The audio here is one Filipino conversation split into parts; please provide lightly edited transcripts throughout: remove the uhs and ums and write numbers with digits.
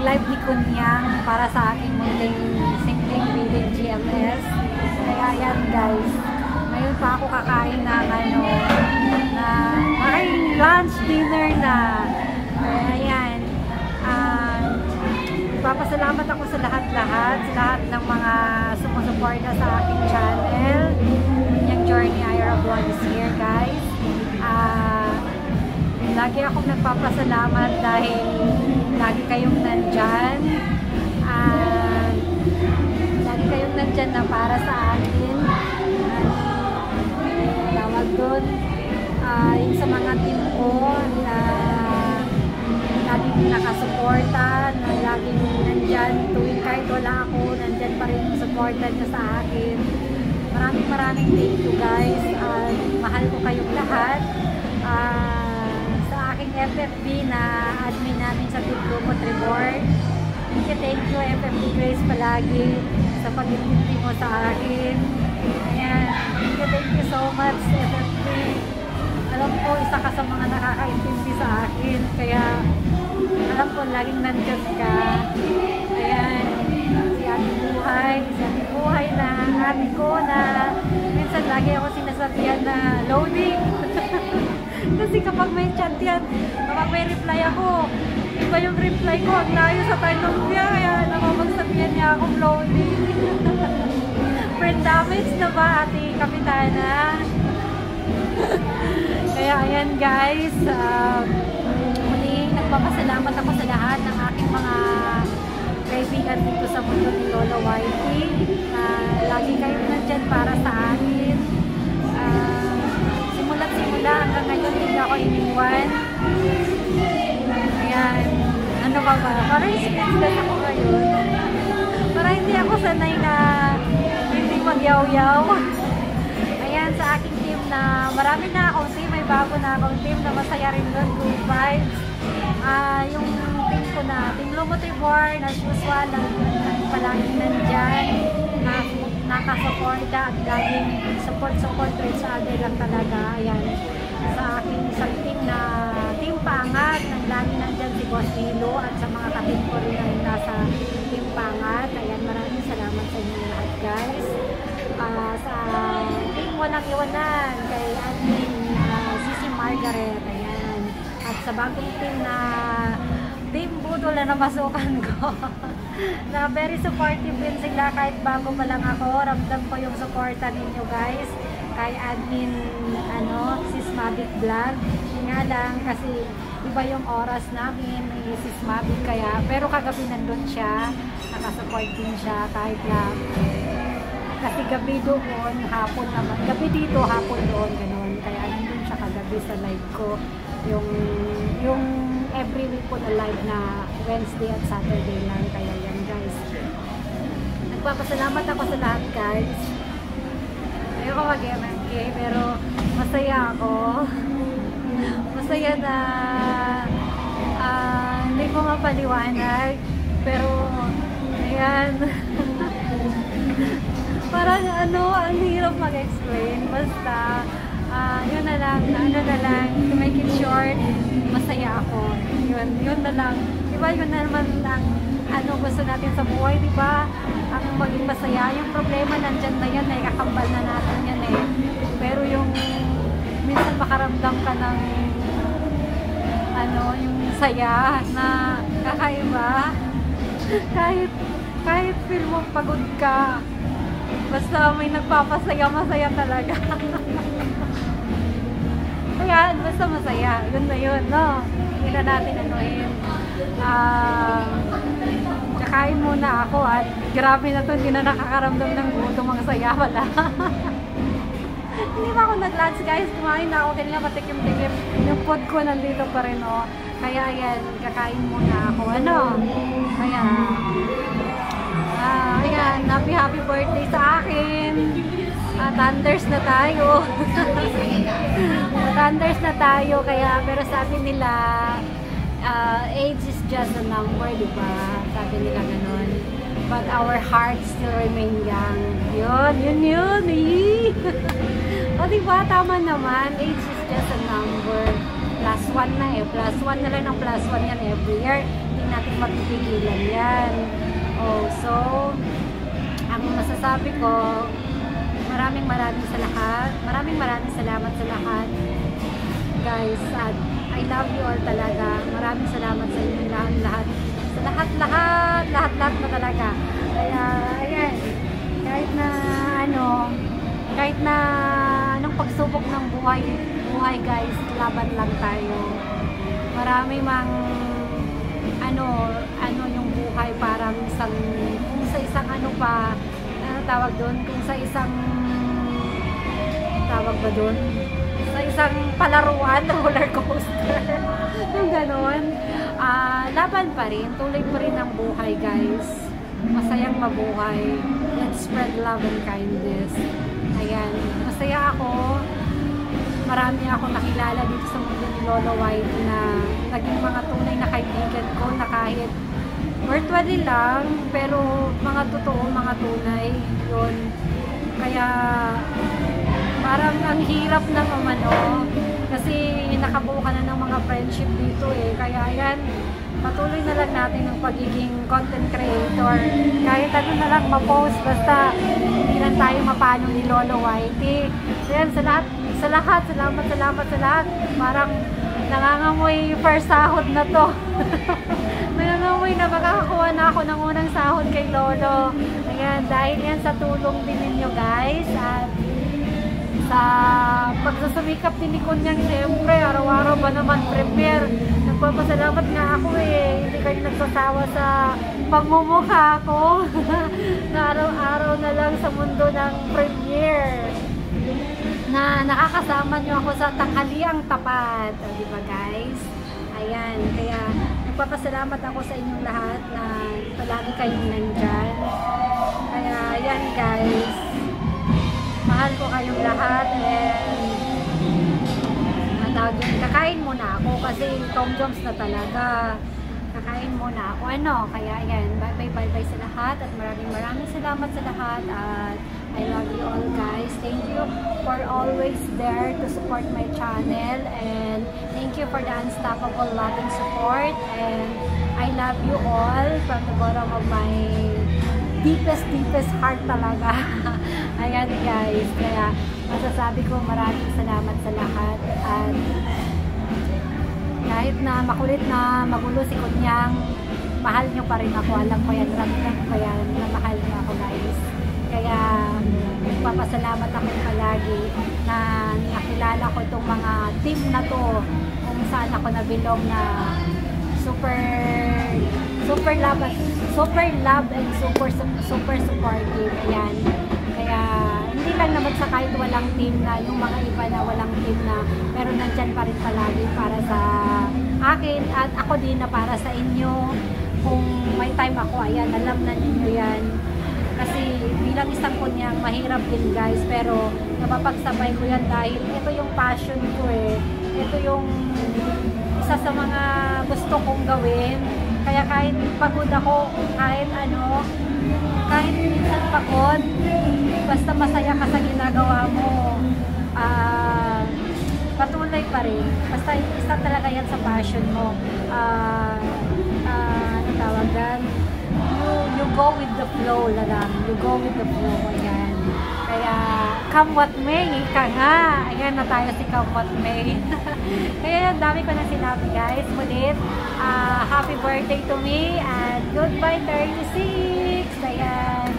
live ni Kunyang para sa aking munting simpleng feeling GMS. Kaya yan guys, ngayon pa ako kakain ng lunch, dinner na. Kaya yan, papasalamat ako sa lahat ng mga sumusuporta sa aking channel. Yung Journey Ira Vlog is here guys. Lagi akong nagpapasalamat dahil lagi kayong nandyan. Lagi kayong nandyan na para sa akin. Tawag doon. Yung sa mga team ko na laging nakasuporta, na laging nandyan tuwing kahit wala ako, nandyan pa rin yung suporta niya sa akin. Maraming thank you guys. Mahal ko kayong lahat. Sa aking FFB na admin namin sa Team Lumot Reborn, thank you FFB Grace palagi sa pag-intindi mo sa akin. Ayan, thank you so much FFB. Alam ko, isa ka sa mga nakakaintindi sa akin, kaya alam ko laging nandyan ka. Ayan, si Ate Buhay na, ate ko na minsan lagi ako sinasabihan na loading. Kasi kapag may chat yan, kapag may reply ako, iba yung reply ko, ang layo sa tanong niya, kaya namamagsabihan niya akong loading. Friend damage na ba, Ate Kapitana? Kaya ayan guys, muling nagpapasalamat ako sa lahat ng aking mga kaibigan dito sa mundo ni Lola Whitey. Lagi kayong nandyan para sa akin. Simula hanggang ngayon hindi ako iniwan. Ayan, ano ba? Parang speechless ako ngayon. Parang hindi ako sanay na hindi magyaw-yaw. Ayan, sa aking team na marami na akong team, may bago na akong team na masaya rin doon, good vibes. Yung team ko na, Team Lumot Reborn, as usual, palaging nandyan, nakasuporta at laging support rin sa atin lang talaga. Ayan, sa aking isang team na Team Pangat, nang lagi nandyan si Boss Lilo at sa mga kapit ko rin na nasa Team Pangat. Ayan, maraming salamat sa inyo lahat guys. Sa team Walang Iwanan, kay admin Sisi Margaret, ayan. At sa bagong team na Team Budol na namasukan ko, na very supportive din sila kahit bago pa lang ako. Ramdam ko yung supporta ninyo guys. Kay admin, Sis Mavic Vlog. Nga lang, kasi iba yung oras namin, may Sis Mavic kaya. Pero kagabi nandun siya, nakasupport din siya kahit lang. Kasi gabi doon, hapon naman. Gabi dito, hapon doon, gano'n. Kaya nandun siya kagabi sa live ko. Yung every week ko na live na Wednesday at Saturday lang. Kaya yan guys. Nagpapasalamat ako sa lahat guys. Ayoko mag-MMK pero masaya ako. Masaya na hindi ko mapaliwanag. Pero ayan. Parang ang hirap mag-explain. Basta, yun na lang, to make it short, masaya ako. Yun na lang. Diba, yun na naman ang gusto natin sa buhay, diba? Ang maging masaya. Yung problema nandyan na yan, kakambal na natin yan eh. Pero yung minsan makaramdam ka ng yung saya na kakaiba. Kahit feel mo pagod ka, basta may nagpapasaya, masaya talaga. Kaya, basta masaya. Yun na yun, no? Hindi na natin anuhin. Kakain muna ako at grabe na to, hindi na nakakaramdam ng gutom, ang saya wala. Hindi pa ako nag-lunch guys, kumain na ako, kanina patikim-tikim. Yung food ko nandito pa rin, oh. Kaya ayan, kakain muna ako. Kaya, ayan, happy birthday sa akin. Thunders na tayo. Thunders na tayo, kaya, pero sabi nila, age is just a number, diba? Sabi nila ganun. But our hearts still remain young. Yun. O diba, tama naman. Age is just a number. +1 na eh. +1 na lang ng +1 yan every year. Hindi natin mapipigilan yan. Oh, so, ang masasabi ko, maraming sa lahat. Maraming salamat sa lahat. Guys, at I love you all talaga. Maraming salamat sa inyo lahat. Sa lahat na talaga. Kaya, ayan, kahit na anong pagsubok ng buhay guys, laban lang tayo. Marami mang yung buhay parang kung sa isang tawag doon, kung sa isang sa isang palaruan, roller coaster. Yung ganon. Laban pa rin, tuloy pa rin ang buhay guys. Masayang mabuhay. Let's spread love and kindness. Ayan, masaya ako. Marami akong nakilala dito sa mundo ni Lolo White na naging mga tunay na kaibigan ko na kahit virtually lang, pero mga totoo, mga tunay yun. Kaya parang ang hirap ng kasi nakabuo ka na ng mga friendship dito eh. Kaya ayan, patuloy na lang natin ang pagiging content creator. Kahit ano na lang ma-post, basta hindi lang tayo mapano ni Lolo Whitey. Ayan, sa lahat, salamat sa lahat. Parang nangangamoy first sahod na to. Nangangamoy na makakakuha na ako ng unang sahod kay Lolo. Ayan, dahil yan sa tulong din ninyo guys. At sa pagsusumikap din ni Kunyang, siyempre, araw-araw ba naman prepare. Nagpapasalamat nga ako eh. Hindi kayo nagsasawa sa pangmumukha ko. Na araw-araw na lang sa mundo ng premiere. Na nakakasama nyo ako sa tanghaliang tapat. O, diba guys? Ayan, kaya nagpapasalamat ako sa inyong lahat na palagi kayong nandyan. Kaya, ayan guys. Mahal ko kayong lahat and kakain muna ako kasi Tom Jones na talaga. Kakain muna ako. Kaya ayan, bye sa lahat at maraming salamat sa lahat at I love you all guys. Thank you for always there to support my channel and thank you for the unstoppable love and support and I love you all from the bottom of my deepest heart talaga. Ayan guys, kaya masasabi ko maraming salamat sa lahat at kahit na makulit na magulo si Kunyang, mahal nyo pa rin ako. Alam ko yan, na mahal nyo ako guys. Kaya nagpapasalamat ako palagi na nakilala ko itong mga team na to kung saan ako nabilong na super love and super supportive. Ayan. Kaya hindi lang naman sa kahit walang team na yung mga iba na walang team na pero nandyan pa rin palagi para sa akin at ako din na para sa inyo. Kung may time ako, ayan, alam na ninyo yan. Kasi bilang isang Kunyang, mahirap din guys, pero napapagsabay ko yan dahil ito yung passion ko eh. Ito yung isa sa mga gusto kong gawin. Kaya kahit pagod ako, kahit minsan pagod, basta masaya ka sa ginagawa mo, patuloy pa rin. Basta isa talaga yan sa passion mo. Ano tawag yan? You go with the flow lang. You go with the flow. Ayan. Kaya, come what may, ika nga. Ayan na tayo si come what may. Kaya yung dami ko na sinabi guys. Mulit, happy birthday to me and goodbye 36. Ayan.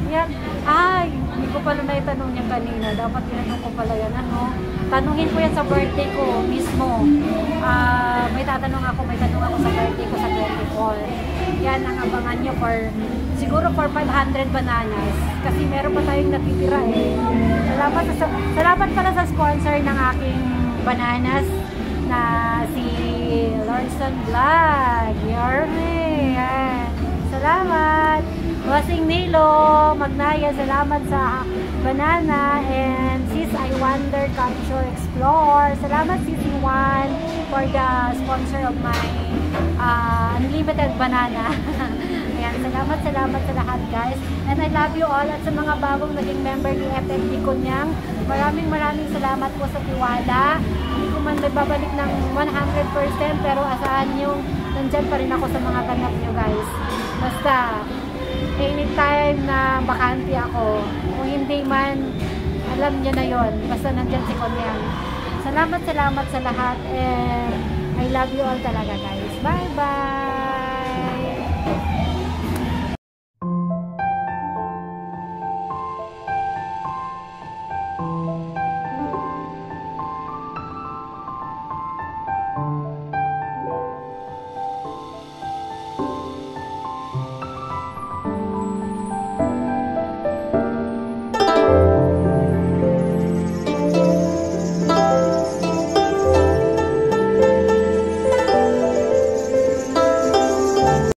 Yan. Ay, hindi ko pala naitanong niya kanina. Dapat tinanong ko pala yan. Tanungin ko yan sa birthday ko mismo. May tanong ako sa birthday ko sa 24. Yan ang abangan nyo siguro for 500 bananas. Kasi meron pa tayong natitira eh. Salamat pala sa sponsor ng aking bananas na si Lordson Vlog. Yorme. Salamat. Bossing Nilo, Magnaya, salamat sa banana and Sis I Wonder Capture Explore. Salamat Sis Juan for the sponsor of my unlimited banana. Ayan, salamat sa lahat guys. And I love you all at sa mga bagong naging member ni FFD Kunyang. Maraming salamat po sa tiwala. Hindi ko man babalik ng 100% pero asahan yung nandyan pa rin ako sa mga ganap nyo guys. Basta, anytime na bakante ako, kung hindi man, alam nyo na yon, basta nandyan si Konyan. Salamat sa lahat and I love you all talaga guys. Bye bye!